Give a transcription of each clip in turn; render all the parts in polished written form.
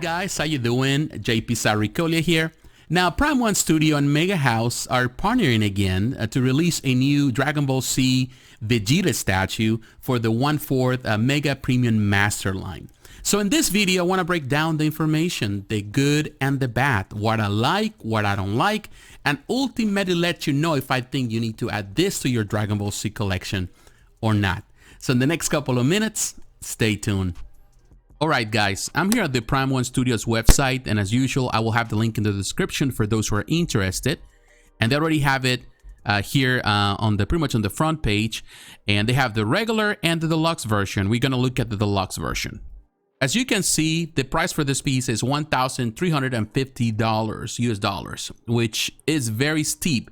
guys, how you doing? jpsarrireviews here. Now, Prime1 Studio and Mega House are partnering again to release a new Dragon Ball Z Vegeta statue for the 1/4 Mega Premium Masterline. So in this video, I want to break down the information, the good and the bad, what I like, what I don't like, and ultimately let you know if I think you need to add this to your Dragon Ball Z collection or not. So in the next couple of minutes, stay tuned. Alright guys, I'm here at the Prime1 Studios website, and as usual, I will have the link in the description for those who are interested. And they already have it here on the pretty much on the front page, and they have the regular and the deluxe version. We're gonna look at the deluxe version. As you can see, the price for this piece is $1,350 US dollars, which is very steep.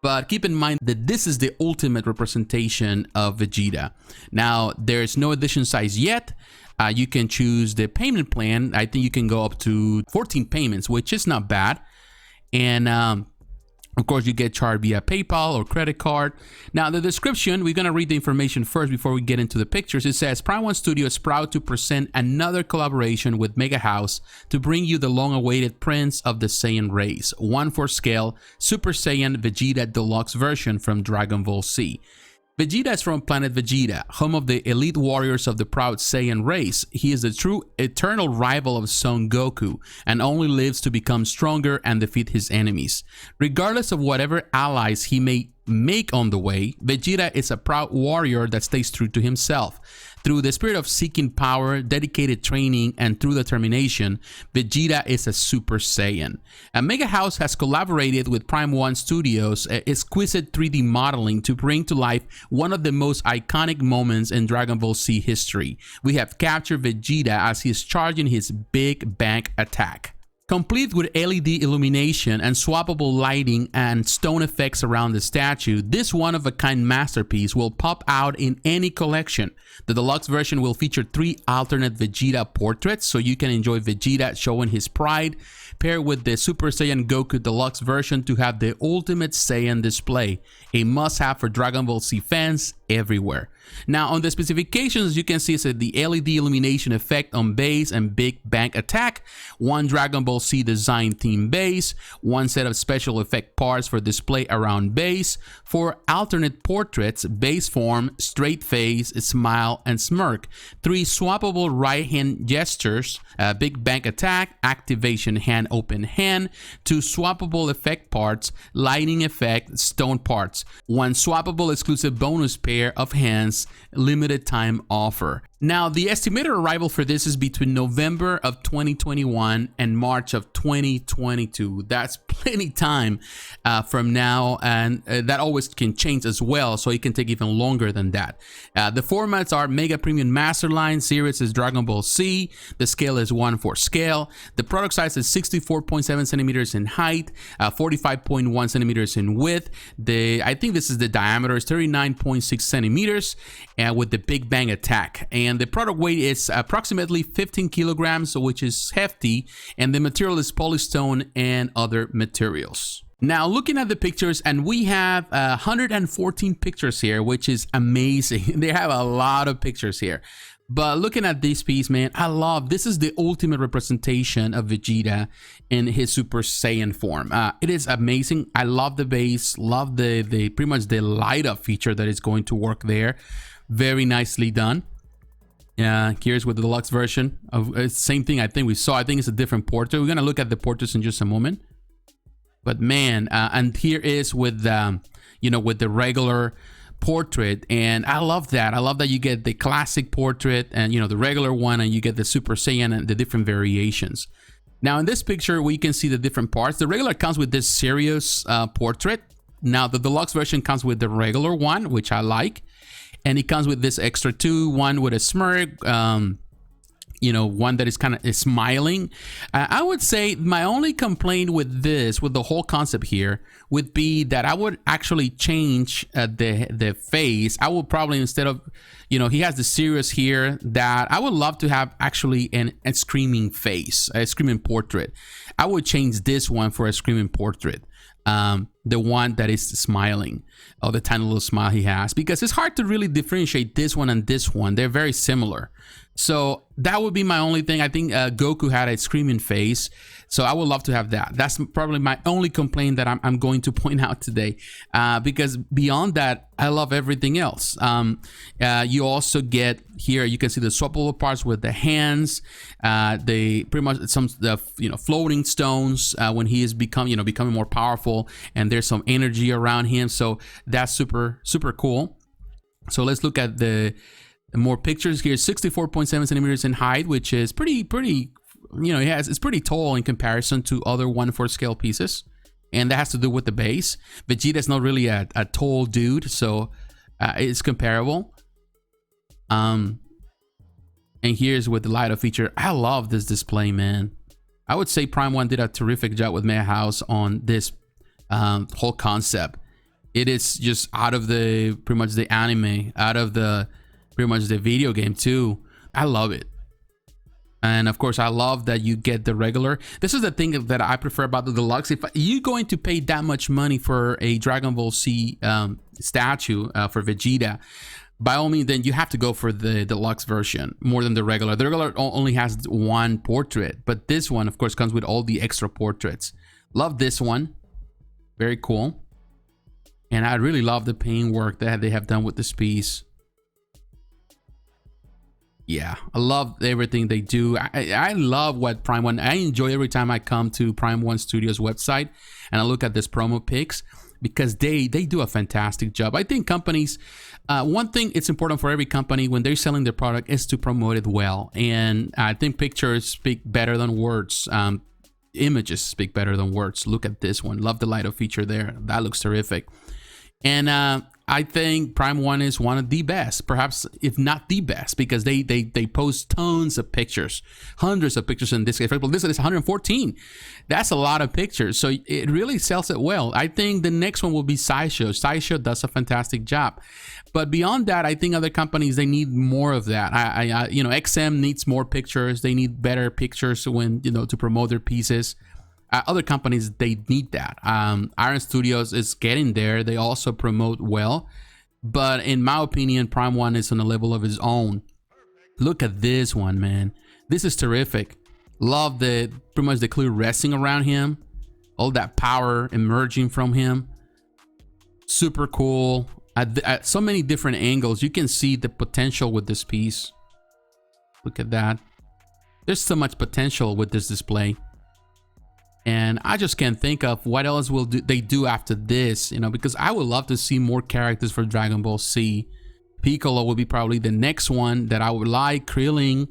But keep in mind that this is the ultimate representation of Vegeta. Now, there's no edition size yet. You can choose the payment plan. I think you can go up to 14 payments, which is not bad. And of course, you get charged via PayPal or credit card. Now, the description, we're going to read the information first before we get into the pictures. It says, Prime1 Studio is proud to present another collaboration with Mega House to bring you the long-awaited Prince of the Saiyan race, 1/4 scale Super Saiyan Vegeta Deluxe version from Dragon Ball Z. Vegeta is from planet Vegeta, home of the elite warriors of the proud Saiyan race. He is the true eternal rival of Son Goku and only lives to become stronger and defeat his enemies. Regardless of whatever allies he may make on the way, Vegeta is a proud warrior that stays true to himself. Through the spirit of seeking power, dedicated training, and through determination, Vegeta is a Super Saiyan. Mega House has collaborated with Prime1 Studios' exquisite 3D modeling to bring to life one of the most iconic moments in Dragon Ball Z history. We have captured Vegeta as he is charging his Big Bang attack. Complete with LED illumination and swappable lighting and stone effects around the statue, this one-of-a-kind masterpiece will pop out in any collection. The deluxe version will feature 3 alternate Vegeta portraits, so you can enjoy Vegeta showing his pride, paired with the Super Saiyan Goku Deluxe version to have the ultimate Saiyan display, a must-have for Dragon Ball Z fans everywhere. Now, on the specifications, you can see it's the LED illumination effect on base and Big Bang attack, 1 Dragon Ball Z design theme base, 1 set of special effect parts for display around base, 4 alternate portraits, base form, straight face, smile, and smirk, 3 swappable right hand gestures, Big Bang attack, activation hand, open hand, 2 swappable effect parts, lighting effect, stone parts, 1 swappable exclusive bonus pair of hands, limited time offer. Now, the estimated arrival for this is between November of 2021 and March of 2022. That's plenty time from now, and that always can change as well, so it can take even longer than that. The formats are Mega Premium Masterline, series is Dragon Ball Z, the scale is 1/4 scale, the product size is 64.7 centimeters in height, 45.1 centimeters in width. I think this is the diameter, is 39.6 centimeters, with the Big Bang attack. And the product weight is approximately 15 kilograms, which is hefty, and the material is polystone and other materials. Now, looking at the pictures, and we have 114 pictures here, which is amazing. They have a lot of pictures here. But looking at this piece, man, I love, this is the ultimate representation of Vegeta in his Super Saiyan form. It is amazing. I love the base, love the pretty much the light up feature that is going to work there. Very nicely done. Here's with the deluxe version of same thing. I think we saw. I think it's a different portrait. We're gonna look at the portraits in just a moment. But man, and here is with with the regular portrait, and I love that. I love that you get the classic portrait and the regular one, and you get the Super Saiyan and the different variations. Now, in this picture, we can see the different parts. The regular comes with this serious portrait. Now, the deluxe version comes with the regular one, which I like. And it comes with this extra 2, one with a smirk, one that is kind of smiling. I would say my only complaint with this, with the whole concept here, would be that I would actually change the face. I would probably, instead of, he has the serious here, that I would love to have actually a screaming face, a screaming portrait. I would change this one for a screaming portrait. the one that is smiling, or the tiny little smile he has, because it's hard to really differentiate this one and this one. They're very similar. So that would be my only thing. I think Goku had a screaming face, so I would love to have that. That's probably my only complaint that I'm going to point out today, because beyond that, I love everything else. You also get here, you can see the swappable parts with the hands, they pretty much some floating stones when he is becoming more powerful, and there's some energy around him. So that's super cool. So let's look at the more pictures here. 64.7 centimeters in height, which is pretty, it's pretty tall in comparison to other 1/4 scale pieces. And that has to do with the base. Vegeta's not really a tall dude, so it's comparable. And here's with the light up feature. I love this display, man. I would say Prime1 did a terrific job with Madhouse on this whole concept. It is just out of the pretty much the anime, out of the pretty much the video game too. I love it. And of course, I love that you get the regular. This is the thing that I prefer about the deluxe. If you're going to pay that much money for a Dragon Ball Z statue for Vegeta, by all means, then you have to go for the deluxe version more than the regular. The regular only has one portrait, but this one, of course, comes with all the extra portraits. Love this one. Very cool. And I really love the paint work that they have done with this piece. Yeah, I love everything they do. I love what Prime1, I enjoy every time I come to Prime1 Studios website and I look at this promo pics, because they do a fantastic job. I think companies, one thing it's important for every company when they're selling their product is to promote it well. And I think pictures speak better than words. Images speak better than words. Look at this one. Love the light up feature there. That looks terrific. And I think Prime1 is one of the best, perhaps if not the best, because they post tons of pictures, hundreds of pictures in this case. For example, this is 114. That's a lot of pictures, so it really sells it well. I think the next one will be Sideshow. Sideshow does a fantastic job, but beyond that, I think other companies, they need more of that. XM needs more pictures. They need better pictures when to promote their pieces. Other companies, they need that. Iron Studios is getting there. They also promote well. But in my opinion, Prime1 is on a level of its own. Look at this one, man. This is terrific. Love pretty much the clear resting around him. All that power emerging from him. Super cool. At so many different angles, you can see the potential with this piece. Look at that. There's so much potential with this display. And I just can't think of what else will they do after this, because I would love to see more characters for Dragon Ball Z. Piccolo will be probably the next one that I would like. Krillin,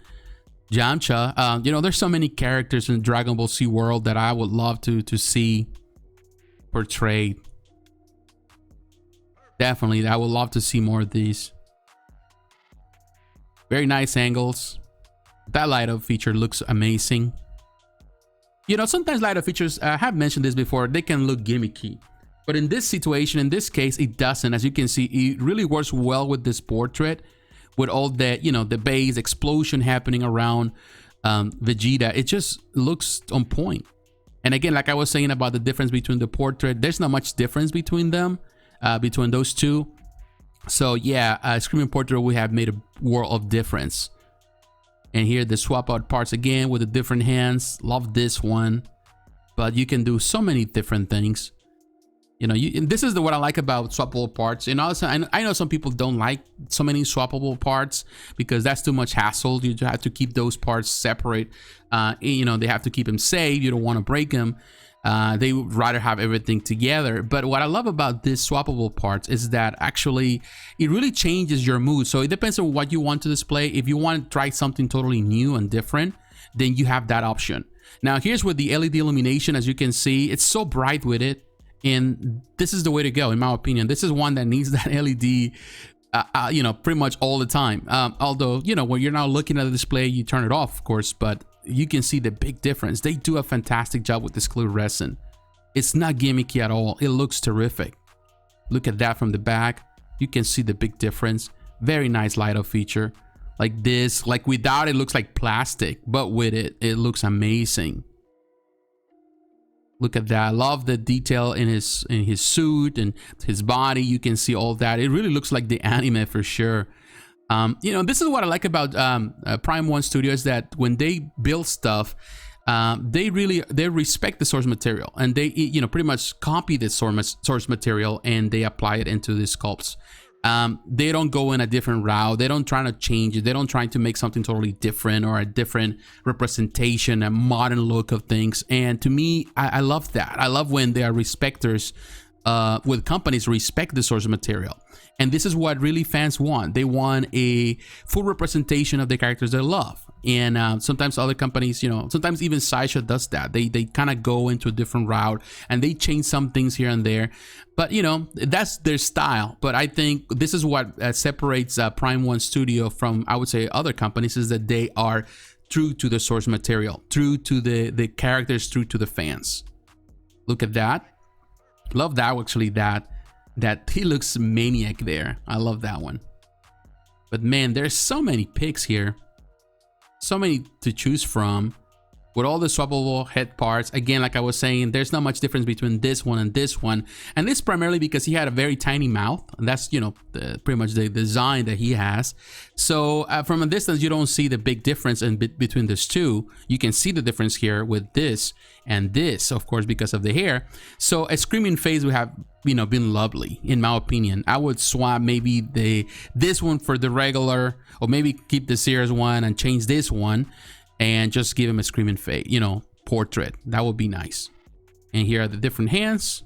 Yamcha. There's so many characters in Dragon Ball Z world that I would love to see portrayed. Definitely, I would love to see more of these. Very nice angles. That light up feature looks amazing. Sometimes light up features, I have mentioned this before, they can look gimmicky. But in this situation, in this case, it doesn't. As you can see, it really works well with this portrait, with all that, the base explosion happening around Vegeta. It just looks on point. And again, like I was saying about the difference between the portrait, there's not much difference between them, between those two. So yeah, Screaming Portrait we have made a world of difference. And here the swap out parts again with the different hands. Love this one. But you can do so many different things. And this is what I like about swappable parts. And also, I know some people don't like so many swappable parts because that's too much hassle. You have to keep those parts separate. They have to keep them safe. You don't want to break them. They would rather have everything together. But what I love about this swappable parts is that actually it really changes your mood. So it depends on what you want to display. If you want to try something totally new and different, then you have that option. Now here's with the LED illumination. As you can see, it's so bright with it, and this is the way to go in my opinion. This is one that needs that LED pretty much all the time. Although when you're not looking at the display, you turn it off, of course, but you can see the big difference. They do a fantastic job with this clear resin. It's not gimmicky at all. It looks terrific. Look at that from the back. You can see the big difference. Very nice light up feature. Like this, like without it looks like plastic, but with it, it looks amazing. Look at that. I love the detail in his suit and his body. You can see all that. It really looks like the anime for sure. You know, this is what I like about Prime1 Studios, that when they build stuff, they respect the source material, and they, you know, pretty much copy the source material and they apply it into the sculpts. They don't go in a different route. They don't try to change it. They don't try to make something totally different or a different representation, a modern look of things. And to me, I love that. I love when they are respecters, with companies respect the source material. And this is what really fans want. They want a full representation of the characters they love. And sometimes other companies, you know, sometimes even Sideshow does that. They kind of go into a different route and they change some things here and there. But, you know, that's their style. But I think this is what separates Prime1 Studio from, I would say, other companies, is that they are true to the source material, true to the characters, true to the fans. Look at that. Love that, actually, that he looks maniac there. I love that one. But man, there's so many pics here. So many to choose from. With all the swappable head parts, again, like I was saying, there's not much difference between this one and this one. And this primarily because he had a very tiny mouth. And that's, you know, pretty much the design that he has. So from a distance, you don't see the big difference in between these two. You can see the difference here with this and this, of course, because of the hair. So a screaming face would have, you know, been lovely, in my opinion. I would swap maybe this one for the regular, or maybe keep the Sears one and change this one and just give him a screaming face, you know, portrait. That would be nice. And here are the different hands.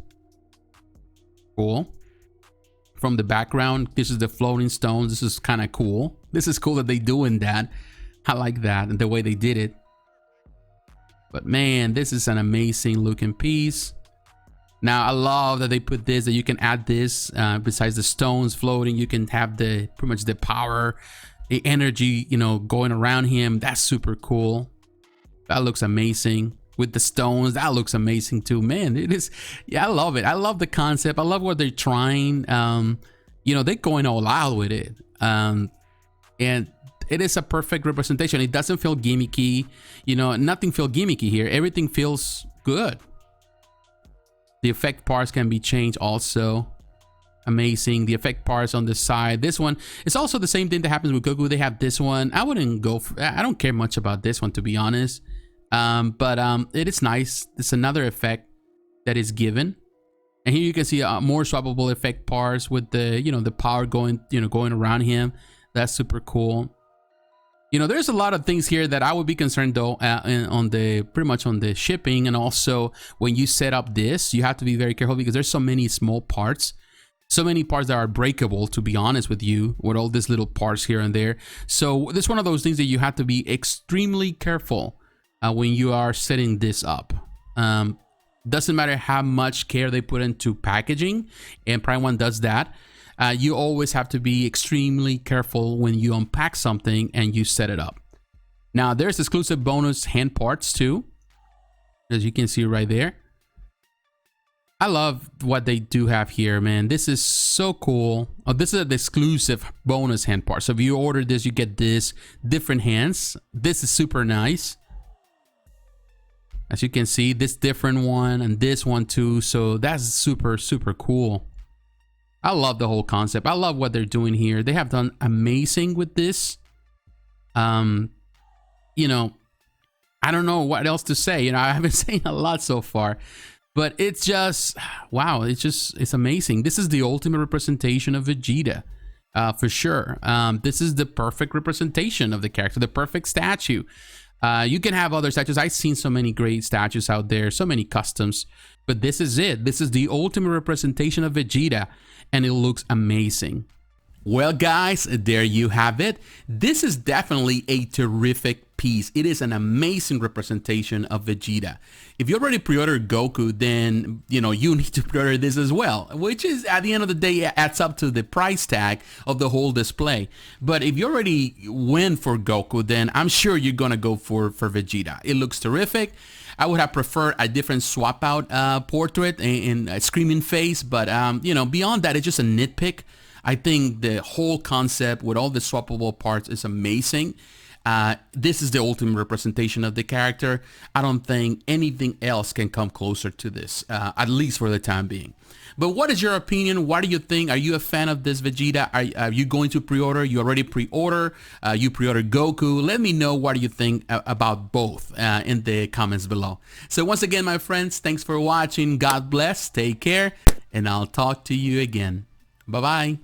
Cool. From the background, this is the floating stones. This is kind of cool. This is cool that they doing that. I like that and the way they did it. But man, this is an amazing looking piece. Now I love that they put this, that you can add this besides the stones floating. You can have the pretty much the power, the energy, you know, going around him. That's super cool. That looks amazing. With the stones, that looks amazing too. Man, it is. Yeah, I love it. I love the concept. I love what they're trying. You know, they're going all out with it. And it is a perfect representation. It doesn't feel gimmicky. You know, nothing feels gimmicky here. Everything feels good. The effect parts can be changed also. Amazing. The effect parts on the side. This one is also the same thing that happens with Goku. They have this one. I wouldn't go for, I don't care much about this one, to be honest. But it is nice. It's another effect that is given. And here you can see more swappable effect parts with the, you know, the power going, you know, going around him. That's super cool. You know, there's a lot of things here that I would be concerned though on the pretty much on the shipping, and also when you set up this, you have to be very careful because there's so many small parts. So many parts that are breakable, to be honest with you, with all these little parts here and there. So this is one of those things that you have to be extremely careful when you are setting this up. Doesn't matter how much care they put into packaging, and Prime1 does that. You always have to be extremely careful when you unpack something and you set it up. Now, there's exclusive bonus hand parts too, as you can see right there. I love what they do have here, man. This is so cool. Oh, this is the exclusive bonus hand part. So if you order this, you get this different hands. This is super nice. As you can see, this different one and this one too. So that's super, super cool. I love the whole concept. I love what they're doing here. They have done amazing with this. You know, I don't know what else to say. You know, I haven't saying a lot so far. But it's just, wow, it's amazing. This is the ultimate representation of Vegeta, for sure. This is the perfect representation of the character, the perfect statue. You can have other statues. I've seen so many great statues out there, so many customs, but this is it. This is the ultimate representation of Vegeta, and it looks amazing. Well, guys, there you have it. This is definitely a terrific piece. It is an amazing representation of Vegeta. If you already pre-ordered Goku, then, you know, you need to pre-order this as well, which is, at the end of the day, adds up to the price tag of the whole display. But if you already went for Goku, then I'm sure you're going to go for Vegeta. It looks terrific. I would have preferred a different swap out portrait and a screaming face. But, you know, beyond that, it's just a nitpick. I think the whole concept with all the swappable parts is amazing. This is the ultimate representation of the character. I don't think anything else can come closer to this, at least for the time being. But what is your opinion? What do you think? Are you a fan of this Vegeta? Are you going to pre-order? You already pre-order? You pre-order Goku? Let me know what you think about both in the comments below. So once again, my friends, thanks for watching. God bless. Take care. And I'll talk to you again. Bye-bye.